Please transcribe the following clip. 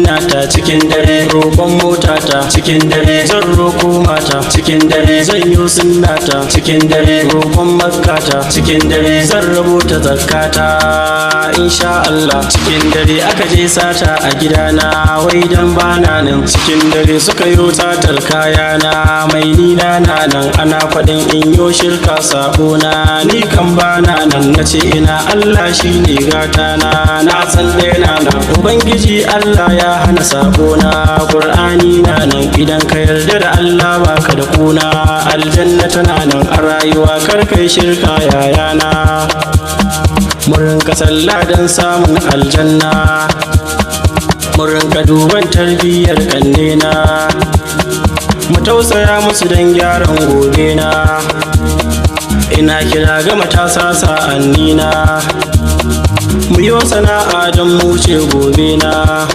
nata cikin dare, roƙon motata cikin dare, zan roƙo mata cikin dare, zan yi sunnata cikin dare, roƙon makkata cikin dare, zan rubuta zakata insha Allah. Cikin dare aka je sata a gidana, wai dan bana nan. Cikin dare suka yo satar kayana, mai nina na nan ana faɗin in yo shirka sabona, ni kan bana nan nace ina Allah shine gatana, na san daina nan ubangiji Allah ya hana sabona. Qur'ani na nan idan ka yarda da Allah baka da kuna, aljanna tana nan a rayuwa kar kai shirka yayana. Mun rinka sallah don samun aljanna, mun rinka duban tarbiyyar kannena, mu tausaya musu don gyaran gobe na. Ina kira ga matasa sa'annina, mu yi sana'a don mu ce gobe na.